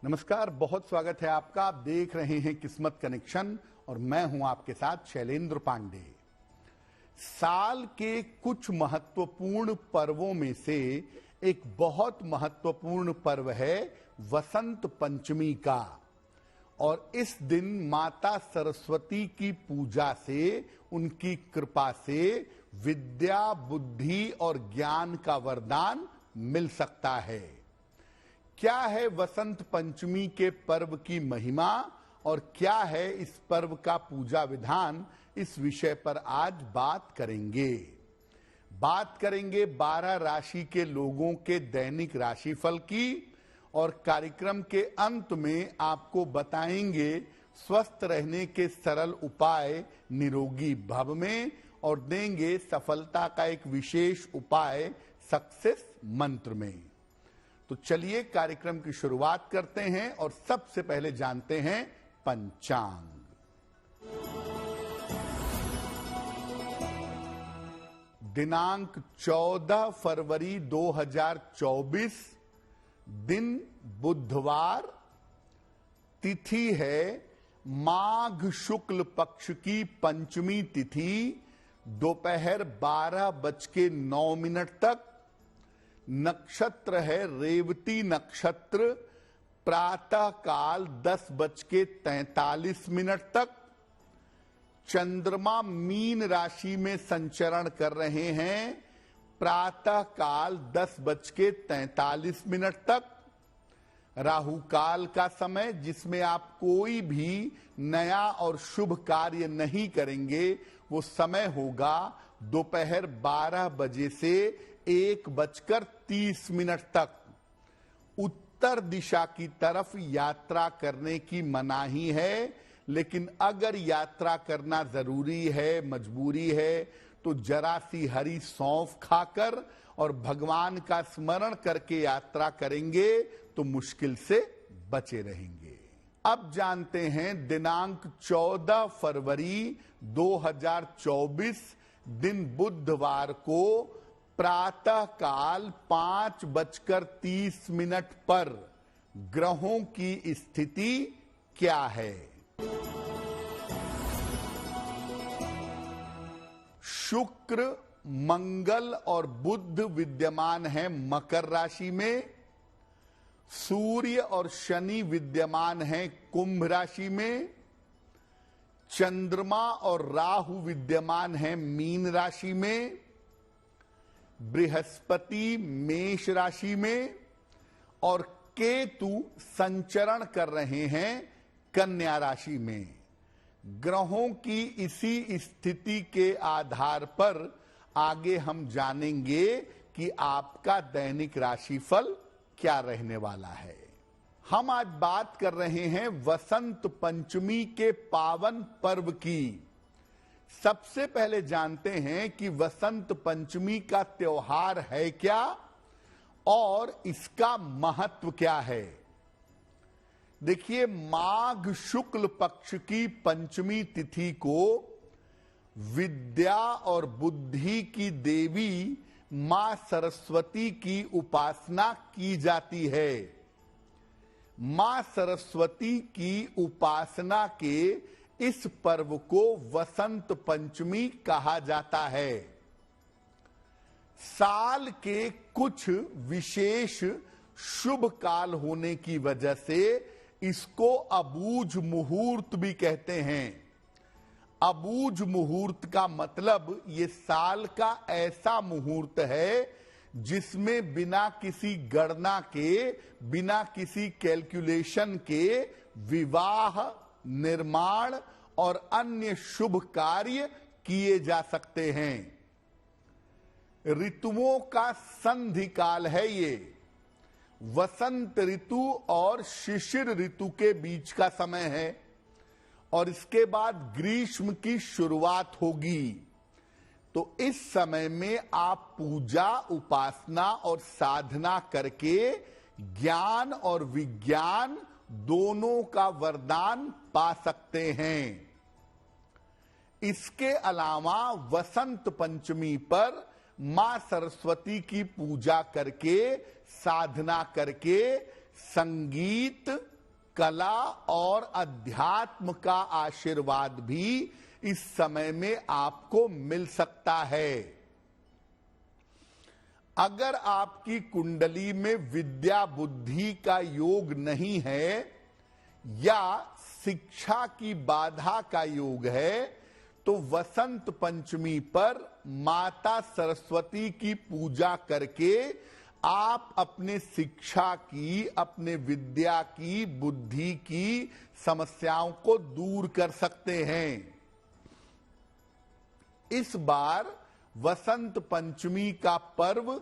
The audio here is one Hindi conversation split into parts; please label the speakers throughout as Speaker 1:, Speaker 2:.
Speaker 1: नमस्कार, बहुत स्वागत है आपका। आप देख रहे हैं किस्मत कनेक्शन और मैं हूं आपके साथ शैलेंद्र पांडे। साल के कुछ महत्वपूर्ण पर्वों में से एक बहुत महत्वपूर्ण पर्व है वसंत पंचमी का। और इस दिन माता सरस्वती की पूजा से, उनकी कृपा से विद्या, बुद्धि और ज्ञान का वरदान मिल सकता है। क्या है वसंत पंचमी के पर्व की महिमा और क्या है इस पर्व का पूजा विधान, इस विषय पर आज बात करेंगे। 12 राशि के लोगों के दैनिक राशिफल की और कार्यक्रम के अंत में आपको बताएंगे स्वस्थ रहने के सरल उपाय निरोगी भव में और देंगे सफलता का एक विशेष उपाय सक्सेस मंत्र में। तो चलिए कार्यक्रम की शुरुआत करते हैं और सबसे पहले जानते हैं पंचांग। दिनांक 14 फरवरी 2024, दिन बुधवार, तिथि है माघ शुक्ल पक्ष की पंचमी तिथि, दोपहर 12:09 तक। नक्षत्र है रेवती नक्षत्र, प्रातः काल 10:43 तक। चंद्रमा मीन राशि में संचरण कर रहे हैं, प्रातः काल 10:43 तक। राहु काल का समय, जिसमें आप कोई भी नया और शुभ कार्य नहीं करेंगे, वो समय होगा दोपहर 12 बजे से 1:30 तक। उत्तर दिशा की तरफ यात्रा करने की मनाही है, लेकिन अगर यात्रा करना जरूरी है, मजबूरी है, तो जरा सी हरी सौंफ खाकर और भगवान का स्मरण करके यात्रा करेंगे तो मुश्किल से बचे रहेंगे। अब जानते हैं दिनांक 14 फरवरी 2024, दिन बुधवार को प्रातः काल 5:30 पर ग्रहों की स्थिति क्या है। शुक्र, मंगल और बुध विद्यमान है मकर राशि में। सूर्य और शनि विद्यमान है कुंभ राशि में। चंद्रमा और राहु विद्यमान है मीन राशि में। बृहस्पति मेष राशि में और केतु संचरण कर रहे हैं कन्या राशि में। ग्रहों की इसी स्थिति के आधार पर आगे हम जानेंगे कि आपका दैनिक राशिफल क्या रहने वाला है। हम आज बात कर रहे हैं वसंत पंचमी के पावन पर्व की। सबसे पहले जानते हैं कि वसंत पंचमी का त्योहार है क्या और इसका महत्व क्या है। देखिए, माघ शुक्ल पक्ष की पंचमी तिथि को विद्या और बुद्धि की देवी मां सरस्वती की उपासना की जाती है। मां सरस्वती की उपासना के इस पर्व को वसंत पंचमी कहा जाता है। साल के कुछ विशेष शुभ काल होने की वजह से इसको अबूझ मुहूर्त भी कहते हैं। अबूझ मुहूर्त का मतलब ये साल का ऐसा मुहूर्त है जिसमें बिना किसी गणना के, बिना किसी कैलकुलेशन के विवाह, निर्माण और अन्य शुभ कार्य किए जा सकते हैं। ऋतुओं का संधि काल है ये। वसंत ऋतु और शिशिर ऋतु के बीच का समय है और इसके बाद ग्रीष्म की शुरुआत होगी। तो इस समय में आप पूजा, उपासना और साधना करके ज्ञान और विज्ञान दोनों का वरदान पा सकते हैं। इसके अलावा वसंत पंचमी पर मां सरस्वती की पूजा करके, साधना करके संगीत, कला और अध्यात्म का आशीर्वाद भी इस समय में आपको मिल सकता है। अगर आपकी कुंडली में विद्या बुद्धि का योग नहीं है या शिक्षा की बाधा का योग है, तो वसंत पंचमी पर माता सरस्वती की पूजा करके आप अपने शिक्षा की, अपने विद्या की, बुद्धि की समस्याओं को दूर कर सकते हैं। इस बार वसंत पंचमी का पर्व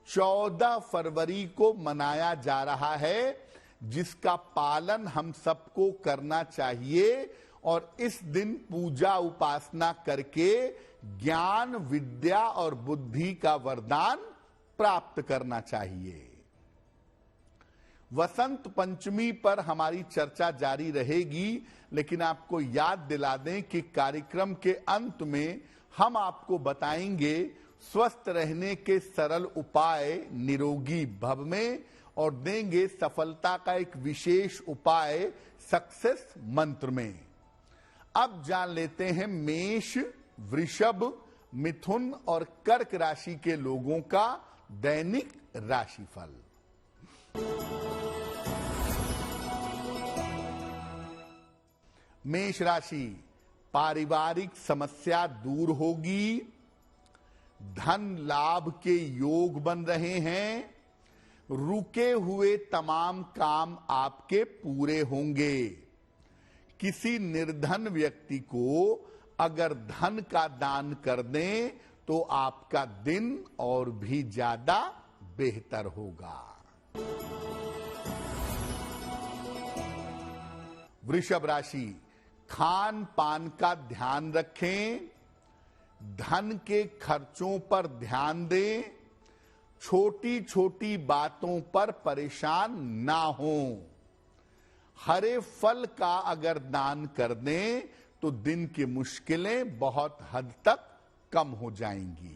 Speaker 1: 14 फरवरी को मनाया जा रहा है, जिसका पालन हम सबको करना चाहिए और इस दिन पूजा उपासना करके ज्ञान, विद्या और बुद्धि का वरदान प्राप्त करना चाहिए। वसंत पंचमी पर हमारी चर्चा जारी रहेगी, लेकिन आपको याद दिला दें कि कार्यक्रम के अंत में हम आपको बताएंगे स्वस्थ रहने के सरल उपाय निरोगी भव में, और देंगे सफलता का एक विशेष उपाय सक्सेस मंत्र में। अब जान लेते हैं मेष, वृषभ, मिथुन और कर्क राशि के लोगों का दैनिक राशिफल। मेष राशि, पारिवारिक समस्या दूर होगी, धन लाभ के योग बन रहे हैं, रुके हुए तमाम काम आपके पूरे होंगे। किसी निर्धन व्यक्ति को अगर धन का दान कर दें तो आपका दिन और भी ज्यादा बेहतर होगा। वृषभ राशि, खान पान का ध्यान रखें, धन के खर्चों पर ध्यान दें, छोटी छोटी बातों पर परेशान ना हो। हरे फल का अगर दान कर दें तो दिन की मुश्किलें बहुत हद तक कम हो जाएंगी।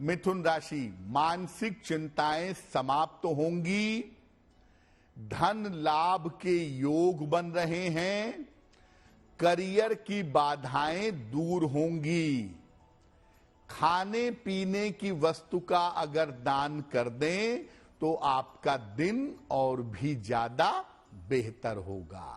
Speaker 1: मिथुन राशि, मानसिक चिंताएं समाप्त होंगी, धन लाभ के योग बन रहे हैं, करियर की बाधाएं दूर होंगी। खाने पीने की वस्तु का अगर दान कर दें तो आपका दिन और भी ज्यादा बेहतर होगा।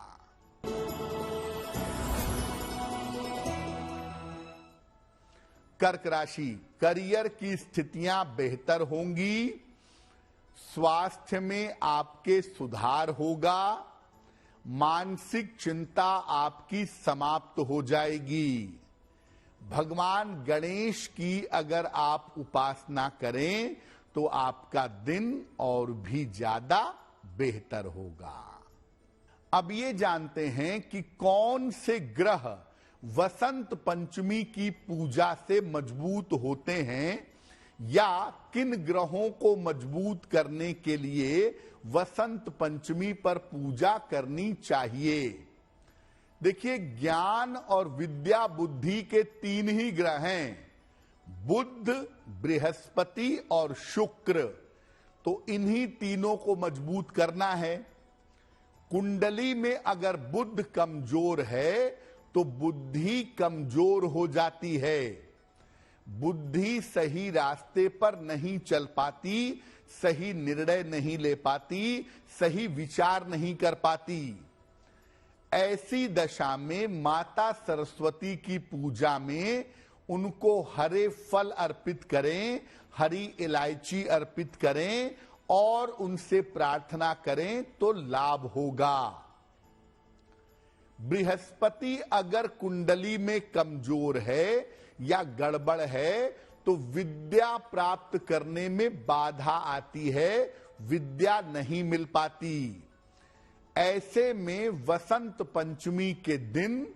Speaker 1: कर्क राशि, करियर की स्थितियां बेहतर होंगी, स्वास्थ्य में आपके सुधार होगा, मानसिक चिंता आपकी समाप्त हो जाएगी। भगवान गणेश की अगर आप उपासना करें तो आपका दिन और भी ज्यादा बेहतर होगा। अब ये जानते हैं कि कौन से ग्रह वसंत पंचमी की पूजा से मजबूत होते हैं या किन ग्रहों को मजबूत करने के लिए वसंत पंचमी पर पूजा करनी चाहिए। देखिए, ज्ञान और विद्या बुद्धि के 3 ही ग्रह हैं, बुध, बृहस्पति और शुक्र। तो इन्हीं तीनों को मजबूत करना है। कुंडली में अगर बुध कमजोर है तो बुद्धि कमजोर हो जाती है। बुद्धि सही रास्ते पर नहीं चल पाती, सही निर्णय नहीं ले पाती, सही विचार नहीं कर पाती। ऐसी दशा में माता सरस्वती की पूजा में उनको हरे फल अर्पित करें, हरी इलायची अर्पित करें और उनसे प्रार्थना करें तो लाभ होगा। बृहस्पति अगर कुंडली में कमजोर है या गड़बड़ है तो विद्या प्राप्त करने में बाधा आती है, विद्या नहीं मिल पाती। ऐसे में वसंत पंचमी के दिन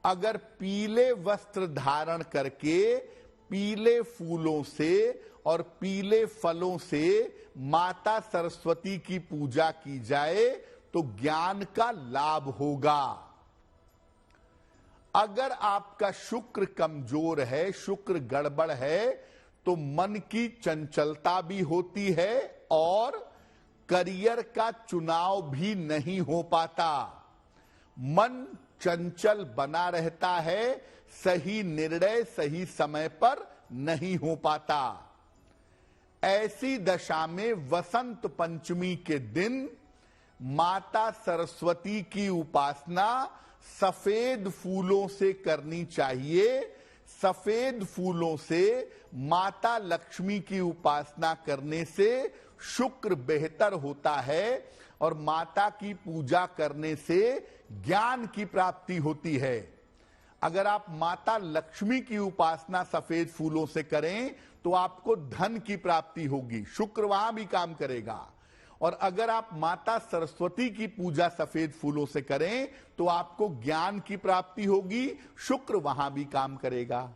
Speaker 1: अगर पीले वस्त्र धारण करके पीले फूलों से और पीले फलों से माता सरस्वती की पूजा की जाए तो ज्ञान का लाभ होगा। अगर आपका शुक्र कमजोर है, शुक्र गड़बड़ है, तो मन की चंचलता भी होती है और करियर का चुनाव भी नहीं हो पाता। मन चंचल बना रहता है, सही निर्णय सही समय पर नहीं हो पाता। ऐसी दशा में वसंत पंचमी के दिन माता सरस्वती की उपासना सफेद फूलों से करनी चाहिए। सफेद फूलों से माता लक्ष्मी की उपासना करने से शुक्र बेहतर होता है और माता की पूजा करने से ज्ञान की प्राप्ति होती है। अगर आप माता लक्ष्मी की उपासना सफेद फूलों से करें तो आपको धन की प्राप्ति होगी, शुक्र वहां भी काम करेगा। और अगर आप माता सरस्वती की पूजा सफेद फूलों से करें तो आपको ज्ञान की प्राप्ति होगी, शुक्र वहां भी काम करेगा।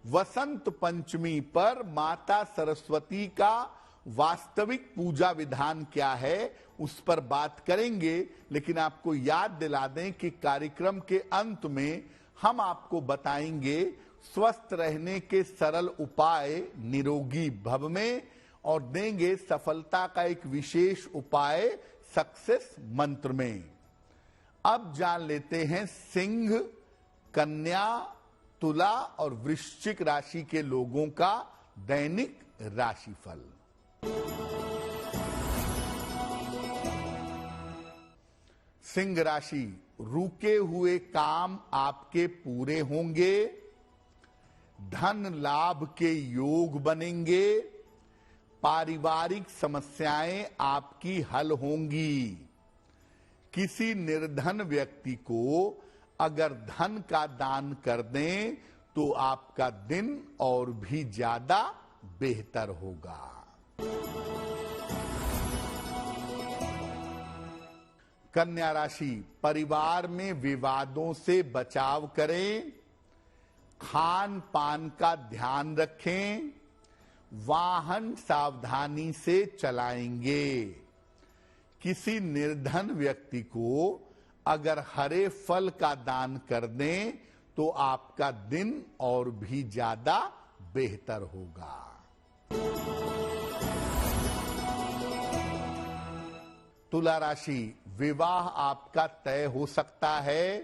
Speaker 1: वसंत पंचमी पर माता सरस्वती का वास्तविक पूजा विधान क्या है उस पर बात करेंगे, लेकिन आपको याद दिला दें कि कार्यक्रम के अंत में हम आपको बताएंगे स्वस्थ रहने के सरल उपाय निरोगी भव में, और देंगे सफलता का एक विशेष उपाय सक्सेस मंत्र में। अब जान लेते हैं सिंह, कन्या, तुला और वृश्चिक राशि के लोगों का दैनिक राशिफल। सिंह राशि, रुके हुए काम आपके पूरे होंगे, धन लाभ के योग बनेंगे, पारिवारिक समस्याएं आपकी हल होंगी। किसी निर्धन व्यक्ति को अगर धन का दान कर दें तो आपका दिन और भी ज्यादा बेहतर होगा। कन्या राशि, परिवार में विवादों से बचाव करें, खान पान का ध्यान रखें, वाहन सावधानी से चलाएंगे। किसी निर्धन व्यक्ति को अगर हरे फल का दान कर दें तो आपका दिन और भी ज्यादा बेहतर होगा। तुला राशि, विवाह आपका तय हो सकता है,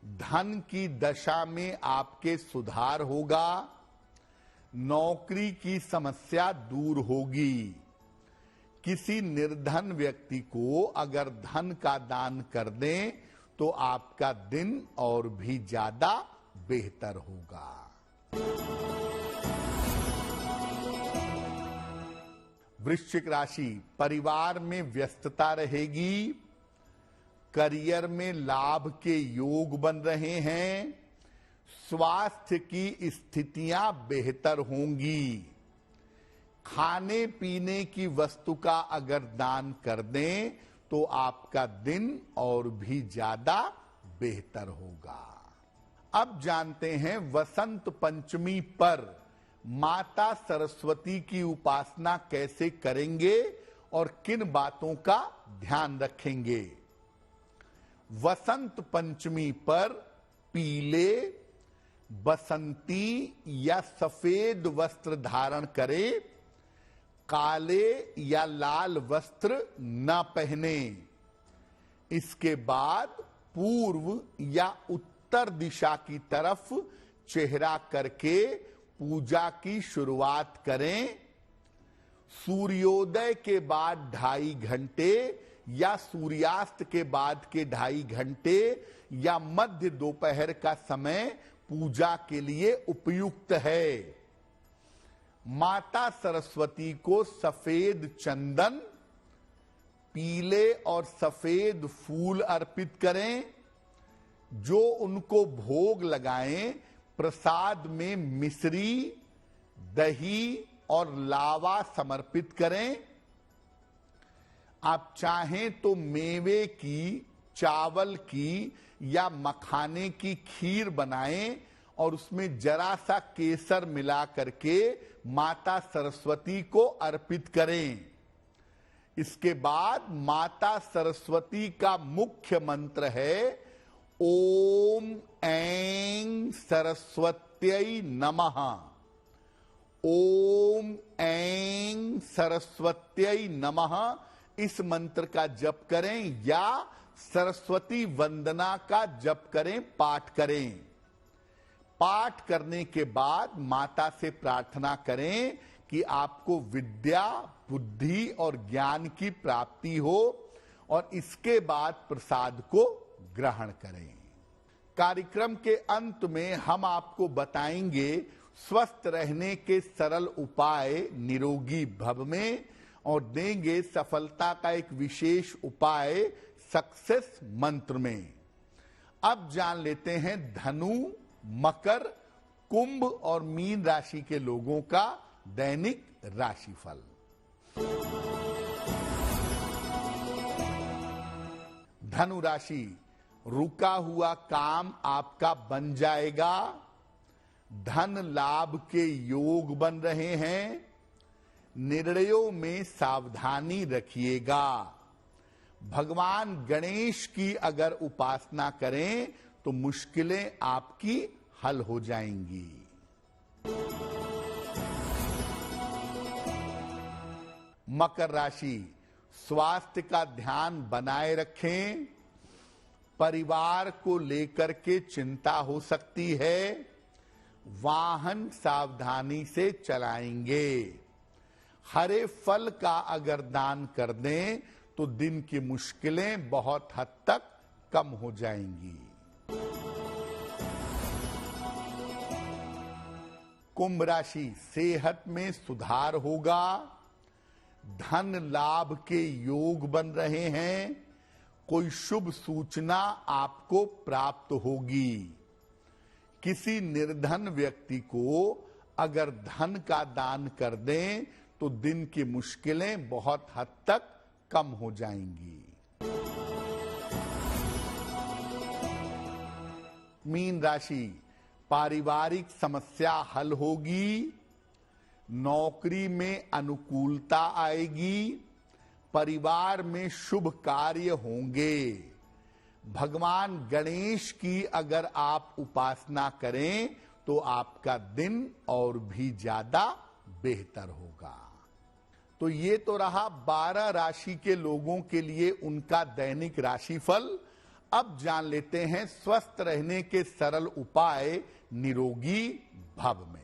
Speaker 1: धन की दशा में आपके सुधार होगा, नौकरी की समस्या दूर होगी। किसी निर्धन व्यक्ति को अगर धन का दान कर दें तो आपका दिन और भी ज्यादा बेहतर होगा। वृश्चिक राशि, परिवार में व्यस्तता रहेगी, करियर में लाभ के योग बन रहे हैं, स्वास्थ्य की स्थितियां बेहतर होंगी। खाने पीने की वस्तु का अगर दान कर दें तो आपका दिन और भी ज्यादा बेहतर होगा। अब जानते हैं वसंत पंचमी पर माता सरस्वती की उपासना कैसे करेंगे और किन बातों का ध्यान रखेंगे। वसंत पंचमी पर पीले, बसंती या सफेद वस्त्र धारण करें, काले या लाल वस्त्र न पहने। इसके बाद पूर्व या उत्तर दिशा की तरफ चेहरा करके पूजा की शुरुआत करें। सूर्योदय के बाद 2.5 घंटे या सूर्यास्त के बाद के 2.5 घंटे या मध्य दोपहर का समय पूजा के लिए उपयुक्त है। माता सरस्वती को सफेद चंदन, पीले और सफेद फूल अर्पित करें। जो उनको भोग लगाएं, प्रसाद में मिश्री, दही और लावा समर्पित करें। आप चाहें तो मेवे की, चावल की या मखाने की खीर बनाएं और उसमें जरा सा केसर मिला करके माता सरस्वती को अर्पित करें। इसके बाद माता सरस्वती का मुख्य मंत्र है ओम ऐं सरस्वत्यै नमः। ओम ऐं सरस्वत्यै नमः इस मंत्र का जप करें या सरस्वती वंदना का जप करें, पाठ करें। पाठ करने के बाद माता से प्रार्थना करें कि आपको विद्या, बुद्धि और ज्ञान की प्राप्ति हो और इसके बाद प्रसाद को ग्रहण करें। कार्यक्रम के अंत में हम आपको बताएंगे स्वस्थ रहने के सरल उपाय निरोगी भव में और देंगे सफलता का एक विशेष उपाय सक्सेस मंत्र में। अब जान लेते हैं धनु, मकर, कुंभ और मीन राशि के लोगों का दैनिक राशिफल। धनु राशि, रुका हुआ काम आपका बन जाएगा। धन लाभ के योग बन रहे हैं। निर्णयों में सावधानी रखिएगा। भगवान गणेश की अगर उपासना करें तो मुश्किलें आपकी हल हो जाएंगी। मकर राशि, स्वास्थ्य का ध्यान बनाए रखें। परिवार को लेकर के चिंता हो सकती है। वाहन सावधानी से चलाएंगे। हरे फल का अगर दान कर दें तो दिन की मुश्किलें बहुत हद तक कम हो जाएंगी। कुंभ राशि, सेहत में सुधार होगा। धन लाभ के योग बन रहे हैं। कोई शुभ सूचना आपको प्राप्त होगी। किसी निर्धन व्यक्ति को अगर धन का दान कर दें तो दिन की मुश्किलें बहुत हद तक कम हो जाएंगी। मीन राशि, पारिवारिक समस्या हल होगी। नौकरी में अनुकूलता आएगी। परिवार में शुभ कार्य होंगे। भगवान गणेश की अगर आप उपासना करें तो आपका दिन और भी ज्यादा बेहतर होगा। तो ये तो रहा 12 राशि के लोगों के लिए उनका दैनिक राशिफल। अब जान लेते हैं स्वस्थ रहने के सरल उपाय निरोगी भव में।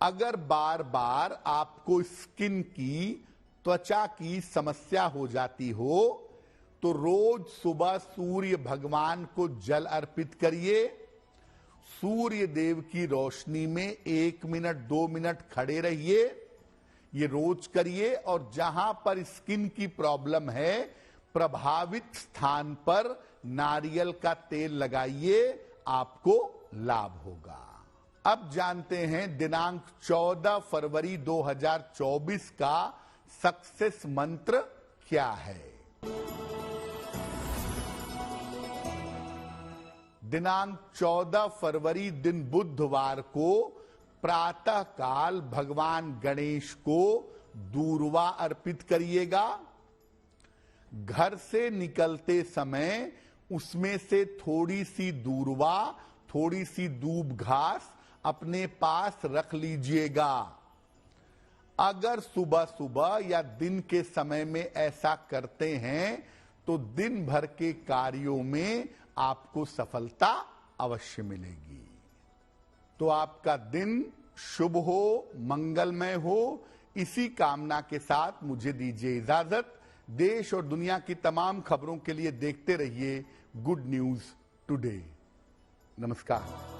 Speaker 1: अगर बार बार आपको स्किन की, त्वचा की समस्या हो जाती हो तो रोज सुबह सूर्य भगवान को जल अर्पित करिए। सूर्य देव की रोशनी में 1 मिनट 2 मिनट खड़े रहिए। ये रोज करिए और जहां पर स्किन की प्रॉब्लम है प्रभावित स्थान पर नारियल का तेल लगाइए, आपको लाभ होगा। अब जानते हैं दिनांक 14 फरवरी 2024 का सक्सेस मंत्र क्या है। दिनांक 14 फरवरी दिन बुधवार को प्रातः काल भगवान गणेश को दूर्वा अर्पित करिएगा। घर से निकलते समय उसमें से थोड़ी सी दूर्वा, थोड़ी सी दूब घास अपने पास रख लीजिएगा। अगर सुबह सुबह या दिन के समय में ऐसा करते हैं तो दिन भर के कार्यों में आपको सफलता अवश्य मिलेगी। तो आपका दिन शुभ हो, मंगलमय हो, इसी कामना के साथ मुझे दीजिए इजाजत। देश और दुनिया की तमाम खबरों के लिए देखते रहिए गुड न्यूज टुडे। नमस्कार।